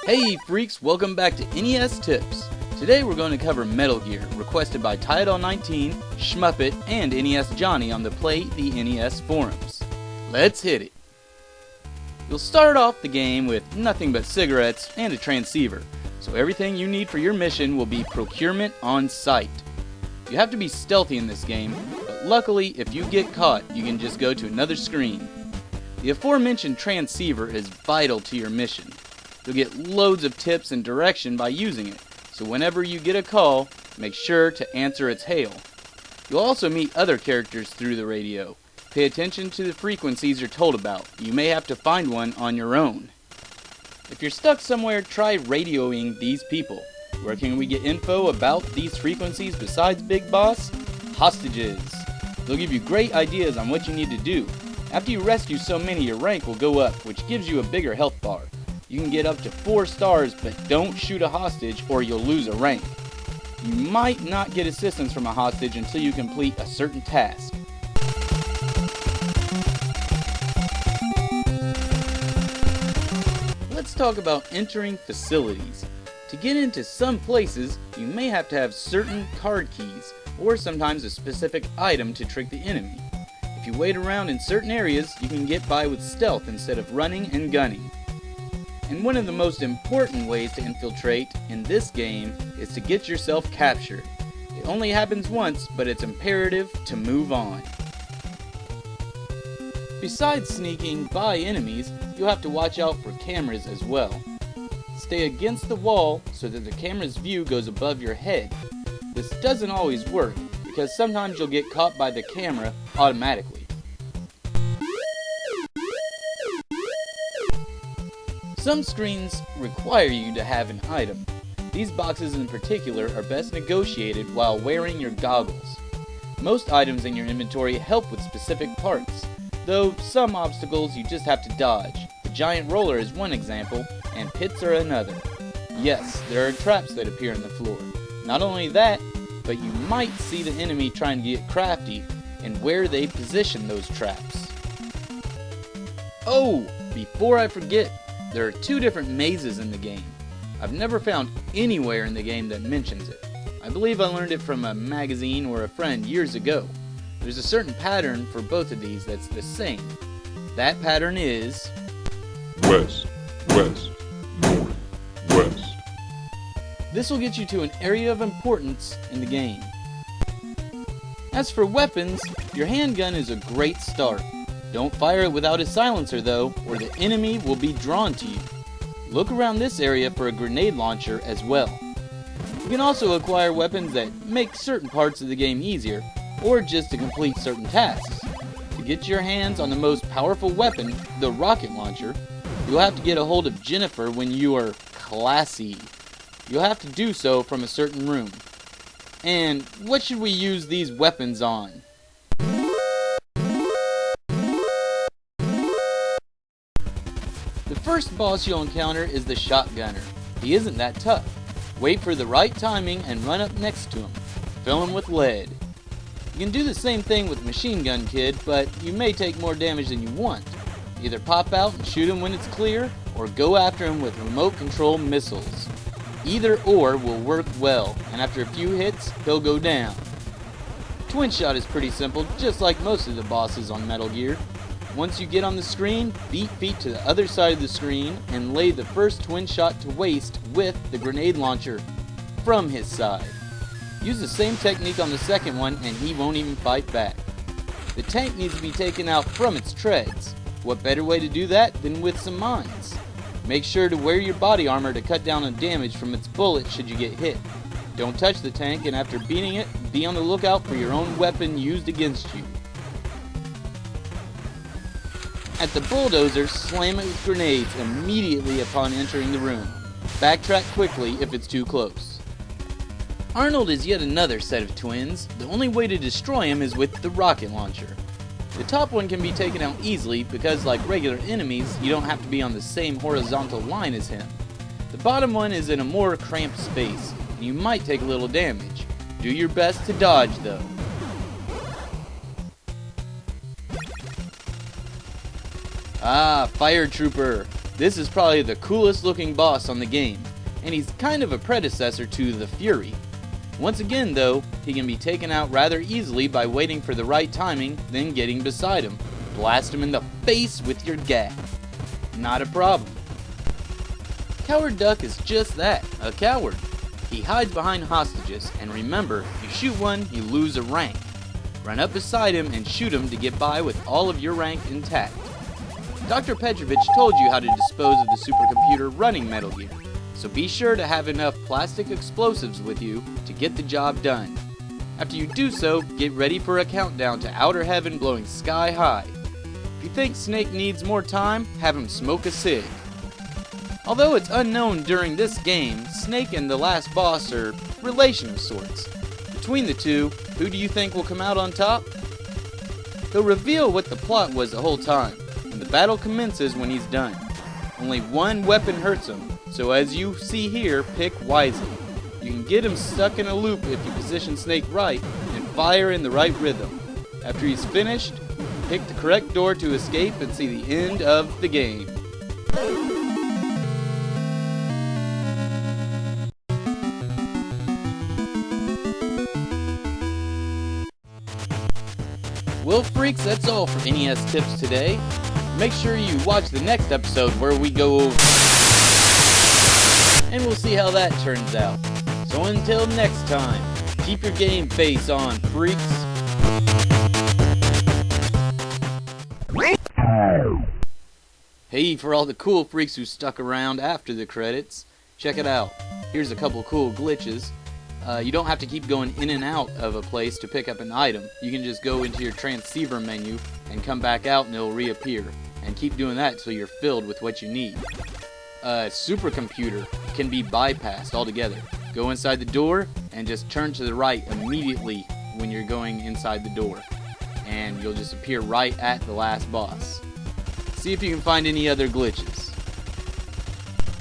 Hey freaks, welcome back to NES Tips. Today we're going to cover Metal Gear, requested by Tidal19, Shmuppet, and NES Johnny on the Play the NES forums. Let's hit it. You'll start off the game with nothing but cigarettes and a transceiver, so everything you need for your mission will be procurement on site. You have to be stealthy in this game, but luckily if you get caught, you can just go to another screen. The aforementioned transceiver is vital to your mission. You'll get loads of tips and direction by using it, so whenever you get a call, make sure to answer its hail. You'll also meet other characters through the radio. Pay attention to the frequencies you're told about. You may have to find one on your own. If you're stuck somewhere, try radioing these people. Where can we get info about these frequencies besides Big Boss? Hostages. They'll give you great ideas on what you need to do. After you rescue so many, your rank will go up, which gives you a bigger health bar. You can get up to 4 stars, but don't shoot a hostage or you'll lose a rank. You might not get assistance from a hostage until you complete a certain task. Let's talk about entering facilities. To get into some places, you may have to have certain card keys, or sometimes a specific item to trick the enemy. If you wait around in certain areas, you can get by with stealth instead of running and gunning. And one of the most important ways to infiltrate in this game is to get yourself captured. It only happens once, but it's imperative to move on. Besides sneaking by enemies, you'll have to watch out for cameras as well. Stay against the wall so that the camera's view goes above your head. This doesn't always work, because sometimes you'll get caught by the camera automatically. Some screens require you to have an item. These boxes in particular are best negotiated while wearing your goggles. Most items in your inventory help with specific parts, though some obstacles you just have to dodge. The giant roller is one example, and pits are another. Yes, there are traps that appear on the floor. Not only that, but you might see the enemy trying to get crafty in where they position those traps. Oh, before I forget, there are 2 different mazes in the game. I've never found anywhere in the game that mentions it. I believe I learned it from a magazine or a friend years ago. There's a certain pattern for both of these that's the same. That pattern is west, west, north, west. This will get you to an area of importance in the game. As for weapons, your handgun is a great start. Don't fire it without a silencer though, or the enemy will be drawn to you. Look around this area for a grenade launcher as well. You can also acquire weapons that make certain parts of the game easier, or just to complete certain tasks. To get your hands on the most powerful weapon, the rocket launcher, you'll have to get a hold of Jennifer when you are classy. You'll have to do so from a certain room. And what should we use these weapons on? The first boss you'll encounter is the shotgunner. He isn't that tough. Wait for the right timing and run up next to him. Fill him with lead. You can do the same thing with Machine Gun Kid, but you may take more damage than you want. Either pop out and shoot him when it's clear, or go after him with remote control missiles. Either or will work well, and after a few hits, he'll go down. Twin Shot is pretty simple, just like most of the bosses on Metal Gear. Once you get on the screen, beat feet to the other side of the screen and lay the first twin shot to waste with the grenade launcher from his side. Use the same technique on the second one and he won't even fight back. The tank needs to be taken out from its treads. What better way to do that than with some mines? Make sure to wear your body armor to cut down on damage from its bullets should you get hit. Don't touch the tank, and after beating it, be on the lookout for your own weapon used against you. At the bulldozer, slam it with grenades immediately upon entering the room. Backtrack quickly if it's too close. Arnold is yet another set of twins. The only way to destroy him is with the rocket launcher. The top one can be taken out easily because, like regular enemies, you don't have to be on the same horizontal line as him. The bottom one is in a more cramped space, and you might take a little damage. Do your best to dodge though. Ah, Fire Trooper. This is probably the coolest looking boss on the game, and he's kind of a predecessor to the Fury. Once again though, he can be taken out rather easily by waiting for the right timing, then getting beside him. Blast him in the face with your gat. Not a problem. Coward Duck is just that, a coward. He hides behind hostages, and remember, you shoot one, you lose a rank. Run up beside him and shoot him to get by with all of your rank intact. Dr. Petrovich told you how to dispose of the supercomputer running Metal Gear, so be sure to have enough plastic explosives with you to get the job done. After you do so, get ready for a countdown to outer heaven blowing sky high. If you think Snake needs more time, have him smoke a cig. Although it's unknown during this game, Snake and the last boss are relation of sorts. Between the two, who do you think will come out on top? He'll reveal what the plot was the whole time, and the battle commences when he's done. Only one weapon hurts him, so as you see here, pick wisely. You can get him stuck in a loop if you position Snake right and fire in the right rhythm. After he's finished, pick the correct door to escape and see the end of the game. Well, freaks, that's all for NES Tips today. Make sure you watch the next episode where we go over, and we'll see how that turns out. So until next time, keep your game face on, freaks. Hey, for all the cool freaks who stuck around after the credits, check it out. Here's a couple cool glitches. You don't have to keep going in and out of a place to pick up an item. You can just go into your transceiver menu and come back out and it'll reappear. And keep doing that until you're filled with what you need. Supercomputer can be bypassed altogether. Go inside the door and just turn to the right immediately when you're going inside the door. And you'll just appear right at the last boss. See if you can find any other glitches.